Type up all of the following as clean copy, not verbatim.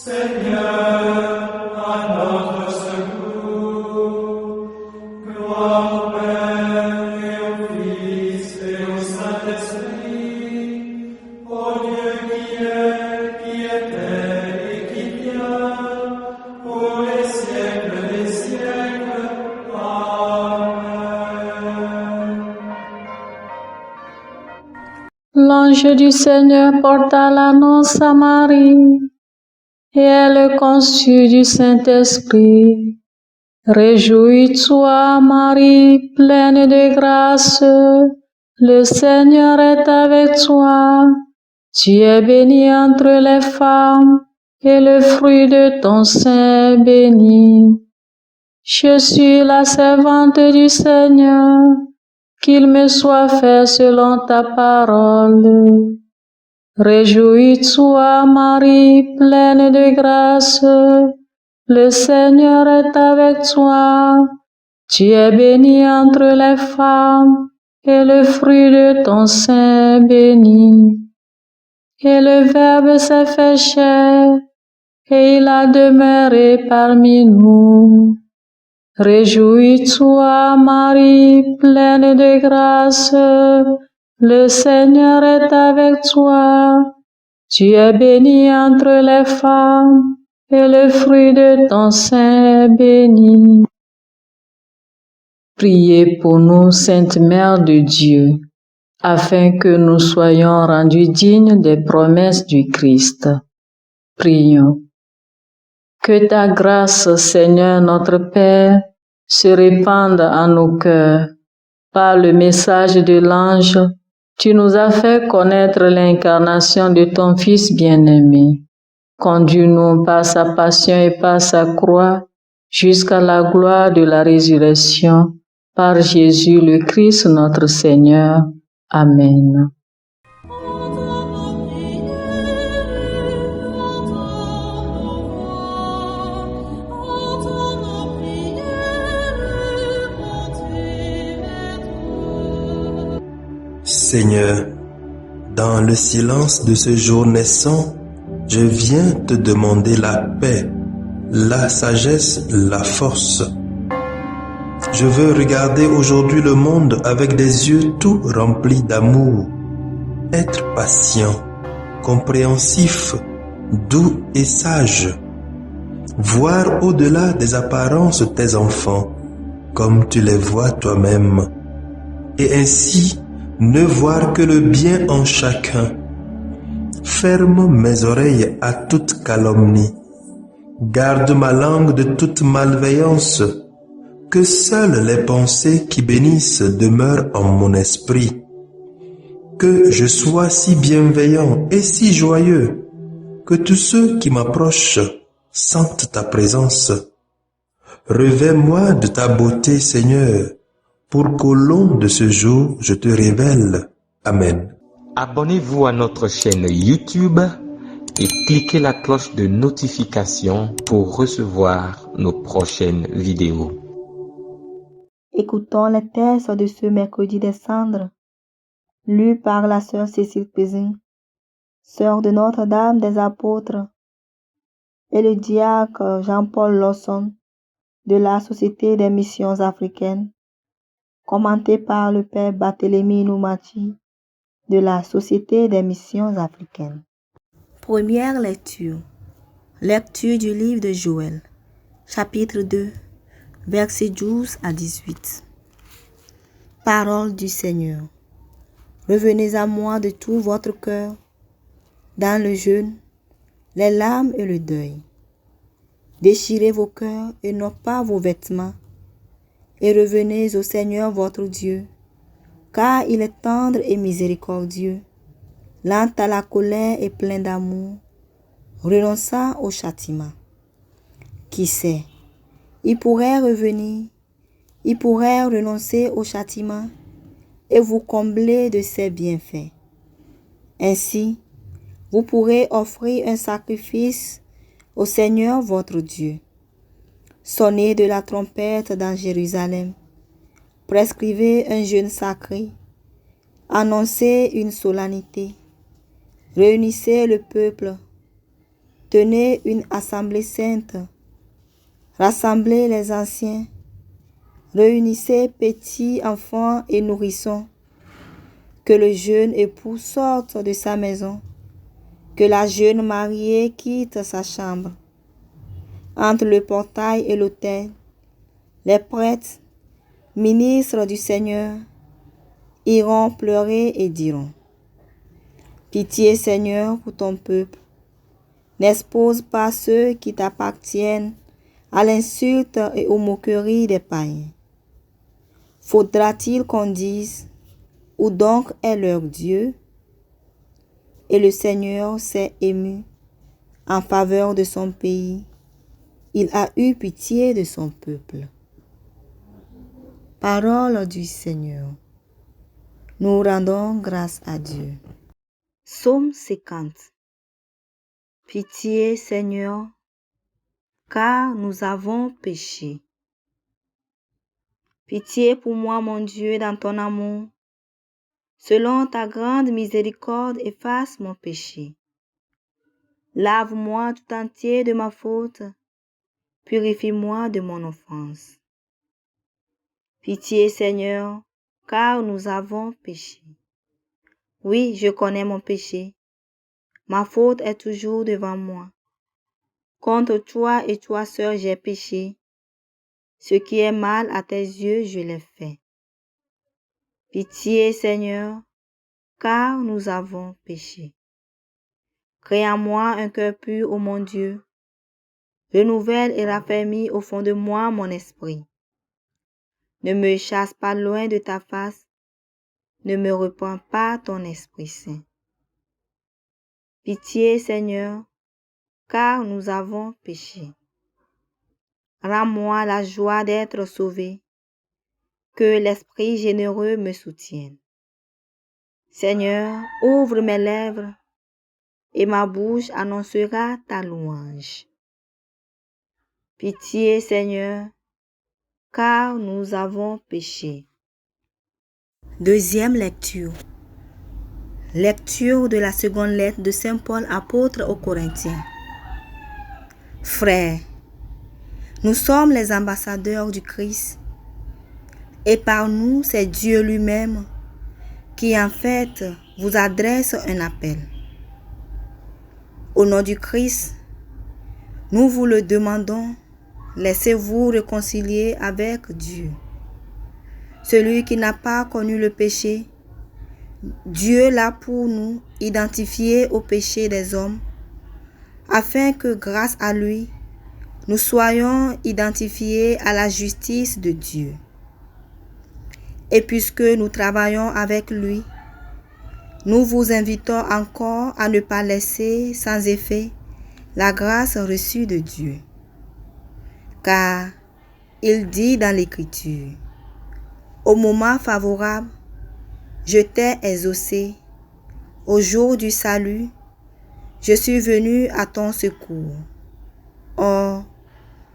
Seigneur, à notre secours. Gloire au Père et au Fils et au Saint-Esprit, au Dieu qui est, qui était et qui vient, pour les siècles des siècles. Amen. L'ange du Seigneur porta l'annonce à Marie, et elle conçut du Saint-Esprit. Réjouis-toi, Marie, pleine de grâce, le Seigneur est avec toi. Tu es bénie entre les femmes, et le fruit de ton sein est béni. Je suis la servante du Seigneur, qu'il me soit fait selon ta parole. Réjouis-toi, Marie, pleine de grâce, le Seigneur est avec toi. Tu es bénie entre les femmes, et le fruit de ton sein est béni. Et le Verbe s'est fait chair, et il a demeuré parmi nous. Réjouis-toi, Marie, pleine de grâce, le Seigneur est avec toi. Tu es bénie entre les femmes, et le fruit de ton sein est béni. Priez pour nous, Sainte Mère de Dieu, afin que nous soyons rendus dignes des promesses du Christ. Prions. Que ta grâce, Seigneur notre Père, se répande en nos cœurs. Par le message de l'ange, tu nous as fait connaître l'incarnation de ton Fils bien-aimé. Conduis-nous par sa passion et par sa croix jusqu'à la gloire de la résurrection. Par Jésus le Christ notre Seigneur. Amen. Seigneur, dans le silence de ce jour naissant, je viens te demander la paix, la sagesse, la force. Je veux regarder aujourd'hui le monde avec des yeux tout remplis d'amour, être patient, compréhensif, doux et sage, voir au-delà des apparences tes enfants, comme tu les vois toi-même, et ainsi ne voir que le bien en chacun. Ferme mes oreilles à toute calomnie. Garde ma langue de toute malveillance. Que seules les pensées qui bénissent demeurent en mon esprit. Que je sois si bienveillant et si joyeux que tous ceux qui m'approchent sentent ta présence. Revêts-moi de ta beauté, Seigneur, pour qu'au long de ce jour, je te révèle. Amen. Abonnez-vous à notre chaîne YouTube et cliquez la cloche de notification pour recevoir nos prochaines vidéos. Écoutons les textes de ce mercredi des Cendres, lus par la sœur Cécile Pézin, sœur de Notre-Dame des Apôtres, et le diacre Jean-Paul Lawson de la Société des Missions Africaines, commenté par le père Barthélemy Noumati de la Société des Missions Africaines. Première lecture. Lecture du livre de Joël, chapitre 2, versets 12 à 18. Parole du Seigneur. Revenez à moi de tout votre cœur, dans le jeûne, les larmes et le deuil. Déchirez vos cœurs et non pas vos vêtements, et revenez au Seigneur votre Dieu, car il est tendre et miséricordieux, lent à la colère et plein d'amour, renonçant au châtiment. Qui sait, il pourrait revenir, il pourrait renoncer au châtiment et vous combler de ses bienfaits. Ainsi, vous pourrez offrir un sacrifice au Seigneur votre Dieu. Sonnez de la trompette dans Jérusalem, prescrivez un jeûne sacré, annoncez une solennité, réunissez le peuple, Tenez une assemblée sainte, rassemblez les anciens, réunissez petits enfants et nourrissons, que le jeune époux sorte de sa maison, que la jeune mariée quitte sa chambre. Entre le portail et l'autel, les prêtres, ministres du Seigneur, iront pleurer et diront: Pitié, Seigneur, pour ton peuple. N'expose pas ceux qui t'appartiennent à l'insulte et aux moqueries des païens. Faudra-t-il qu'on dise: Où donc est leur Dieu? Et le Seigneur s'est ému en faveur de son pays. Il a eu pitié de son peuple. Parole du Seigneur. Nous rendons grâce à Dieu. Psaume 50. Pitié, Seigneur, car nous avons péché. Pitié pour moi, mon Dieu, dans ton amour. Selon ta grande miséricorde, efface mon péché. Lave-moi tout entier de ma faute. Purifie-moi de mon offense. Pitié, Seigneur, car nous avons péché. Oui, je connais mon péché. Ma faute est toujours devant moi. Contre toi et toi seul j'ai péché. Ce qui est mal à tes yeux, je l'ai fait. Pitié, Seigneur, car nous avons péché. Crée en moi un cœur pur, ô mon Dieu. Renouvelle et raffermis au fond de moi mon esprit. Ne me chasse pas loin de ta face. Ne me reprends pas ton Esprit Saint. Pitié, Seigneur, car nous avons péché. Rends-moi la joie d'être sauvé. Que l'Esprit généreux me soutienne. Seigneur, ouvre mes lèvres, et ma bouche annoncera ta louange. Pitié, Seigneur, car nous avons péché. Deuxième lecture. Lecture de la seconde lettre de Saint Paul apôtre aux Corinthiens. Frères, nous sommes les ambassadeurs du Christ, et par nous c'est Dieu lui-même qui en fait vous adresse un appel. Au nom du Christ, nous vous le demandons, laissez-vous réconcilier avec Dieu. Celui qui n'a pas connu le péché, Dieu l'a pour nous identifié au péché des hommes, afin que grâce à lui, nous soyons identifiés à la justice de Dieu. Et puisque nous travaillons avec lui, nous vous invitons encore à ne pas laisser sans effet la grâce reçue de Dieu. Car il dit dans l'Écriture: Au moment favorable, je t'ai exaucé. Au jour du salut, je suis venu à ton secours. Or,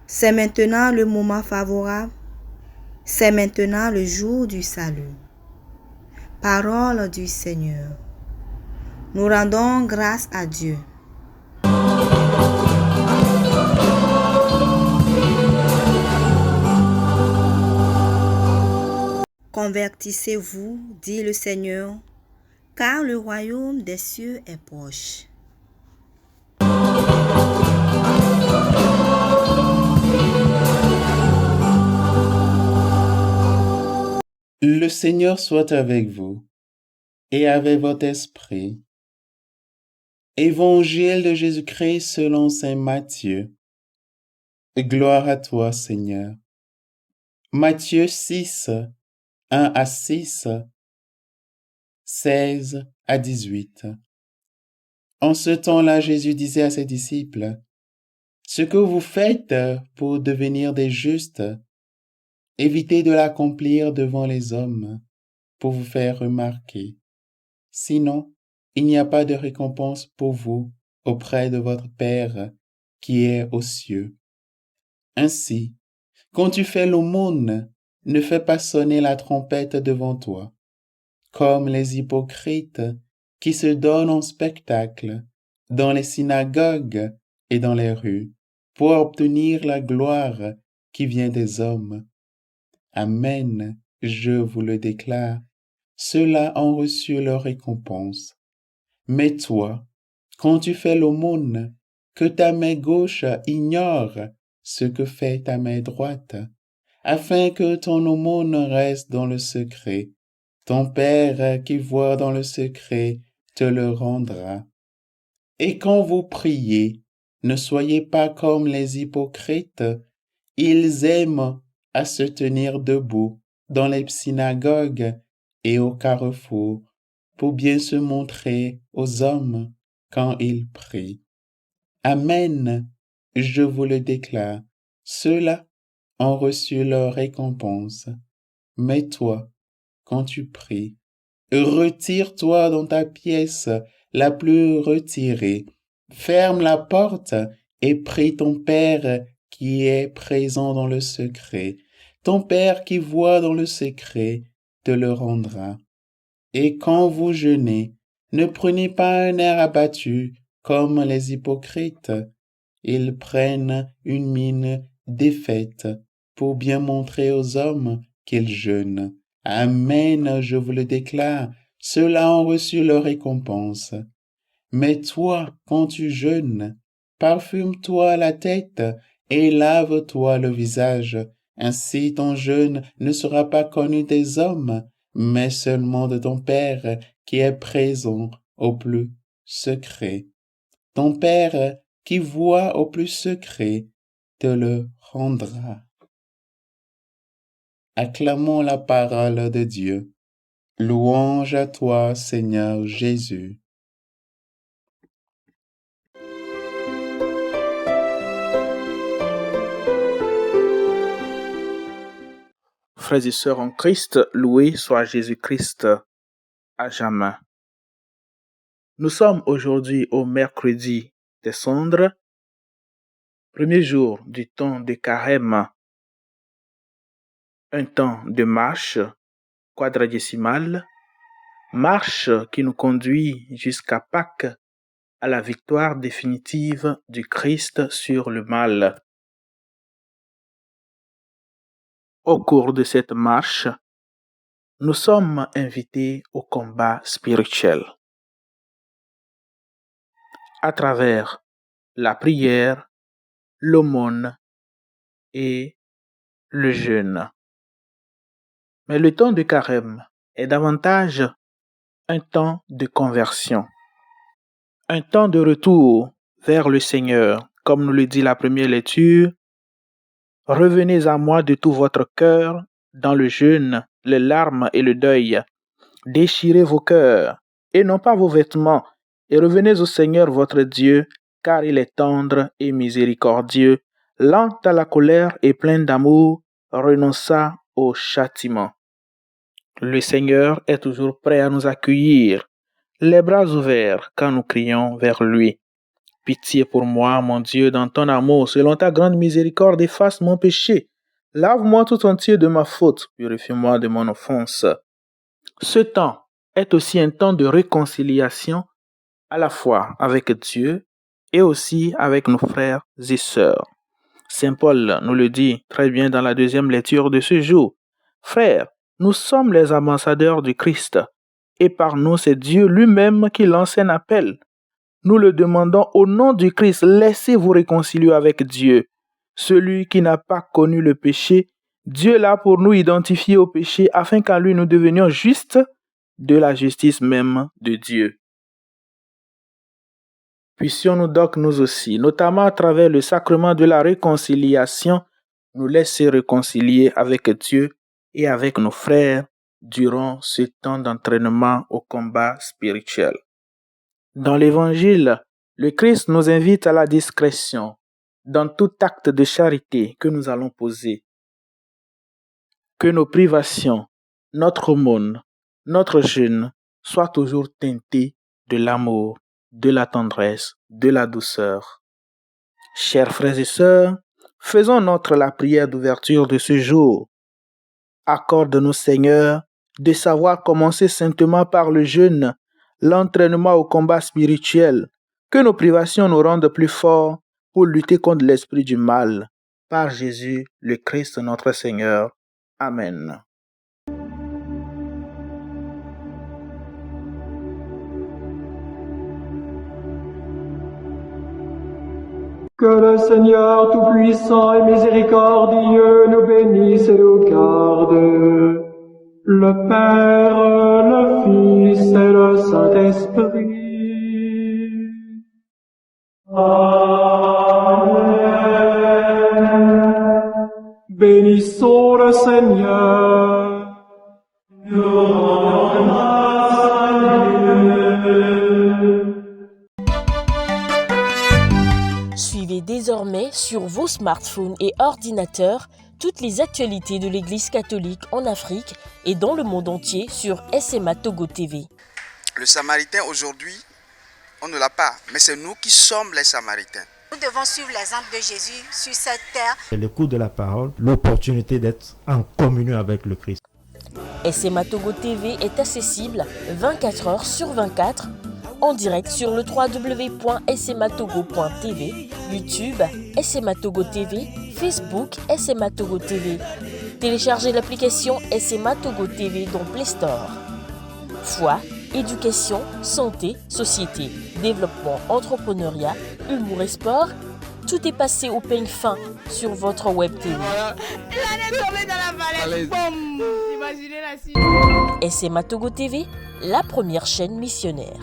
c'est maintenant le moment favorable, c'est maintenant le jour du salut. Parole du Seigneur. Nous rendons grâce à Dieu. Convertissez-vous, dit le Seigneur, car le royaume des cieux est proche. Le Seigneur soit avec vous et avec votre esprit. Évangile de Jésus-Christ selon saint Matthieu. Gloire à toi, Seigneur. Matthieu 6, 1 à 6, 16 à 18. En ce temps-là, Jésus disait à ses disciples: Ce que vous faites pour devenir des justes, évitez de l'accomplir devant les hommes pour vous faire remarquer. Sinon, il n'y a pas de récompense pour vous auprès de votre Père qui est aux cieux. Ainsi, quand tu fais l'aumône, ne fais pas sonner la trompette devant toi, comme les hypocrites qui se donnent en spectacle dans les synagogues et dans les rues pour obtenir la gloire qui vient des hommes. Amen, je vous le déclare, ceux-là ont reçu leur récompense. Mais toi, quand tu fais l'aumône, que ta main gauche ignore ce que fait ta main droite, afin que ton aumône reste dans le secret. Ton Père qui voit dans le secret te le rendra. Et quand vous priez, ne soyez pas comme les hypocrites. Ils aiment à se tenir debout dans les synagogues et au carrefour pour bien se montrer aux hommes quand ils prient. Amen, je vous le déclare, ceux-là ont reçu leur récompense. Mais toi, quand tu pries, retire-toi dans ta pièce la plus retirée, ferme la porte et prie ton Père qui est présent dans le secret. Ton Père qui voit dans le secret te le rendra. Et quand vous jeûnez, ne prenez pas un air abattu comme les hypocrites. Ils prennent une mine défaite pour bien montrer aux hommes qu'ils jeûnent. Amen, je vous le déclare, ceux-là ont reçu leur récompense. Mais toi, quand tu jeûnes, parfume-toi la tête et lave-toi le visage. Ainsi ton jeûne ne sera pas connu des hommes, mais seulement de ton Père qui est présent au plus secret. Ton Père qui voit au plus secret te le rendra. Acclamons la parole de Dieu. Louange à toi, Seigneur Jésus. Frères et sœurs en Christ, loué soit Jésus-Christ à jamais. Nous sommes aujourd'hui au mercredi des cendres, premier jour du temps de carême, un temps de marche quadradécimale, marche qui nous conduit jusqu'à Pâques, à la victoire définitive du Christ sur le mal. Au cours de cette marche, nous sommes invités au combat spirituel. À travers la prière, l'aumône et le jeûne. Mais le temps de carême est davantage un temps de conversion, un temps de retour vers le Seigneur. Comme nous le dit la première lecture, « Revenez à moi de tout votre cœur dans le jeûne, les larmes et le deuil. Déchirez vos cœurs et non pas vos vêtements, et revenez au Seigneur votre Dieu, car il est tendre et miséricordieux, lent à la colère et plein d'amour, renonça au châtiment. » Le Seigneur est toujours prêt à nous accueillir, les bras ouverts quand nous crions vers lui. Pitié pour moi, mon Dieu, dans ton amour, selon ta grande miséricorde, efface mon péché. Lave-moi tout entier de ma faute, purifie-moi de mon offense. Ce temps est aussi un temps de réconciliation à la fois avec Dieu et aussi avec nos frères et sœurs. Saint Paul nous le dit très bien dans la deuxième lecture de ce jour. Frères, nous sommes les ambassadeurs du Christ, et par nous c'est Dieu lui-même qui lance un appel. Nous le demandons au nom du Christ, laissez-vous réconcilier avec Dieu. Celui qui n'a pas connu le péché, Dieu l'a pour nous identifié au péché afin qu'en lui nous devenions justes de la justice même de Dieu. Puissions-nous donc nous aussi, notamment à travers le sacrement de la réconciliation, nous laisser réconcilier avec Dieu et avec nos frères durant ce temps d'entraînement au combat spirituel. Dans l'Évangile, le Christ nous invite à la discrétion dans tout acte de charité que nous allons poser. Que nos privations, notre aumône, notre jeûne soient toujours teintés de l'amour, de la tendresse, de la douceur. Chers frères et sœurs, faisons notre la prière d'ouverture de ce jour. Accorde-nous, Seigneur, de savoir commencer saintement par le jeûne, l'entraînement au combat spirituel, que nos privations nous rendent plus forts pour lutter contre l'esprit du mal. Par Jésus, le Christ notre Seigneur. Amen. Que le Seigneur Tout-Puissant et Miséricordieux nous bénisse et nous garde, le Père, le Fils et le Saint-Esprit. Amen. Bénissons le Seigneur. Nous rendons grâce à Dieu. Suivez désormais sur vos smartphones et ordinateurs toutes les actualités de l'Église catholique en Afrique et dans le monde entier sur SMA Togo TV. Le Samaritain aujourd'hui, on ne l'a pas, mais c'est nous qui sommes les Samaritains. Nous devons suivre l'exemple de Jésus sur cette terre. C'est l'écoute de la parole, l'opportunité d'être en communion avec le Christ. SMA Togo TV est accessible 24 heures sur 24 en direct sur le www.smatogo.tv, YouTube SMA Togo TV, Facebook SMA Togo TV. Téléchargez l'application SMA Togo TV dans Play Store. Foi, éducation, santé, société, développement, entrepreneuriat, humour et sport, tout est passé au peigne fin sur votre web TV. Il allait tomber dans la vallée. Boum. Imaginez la suite. SMA Togo TV, la première chaîne missionnaire.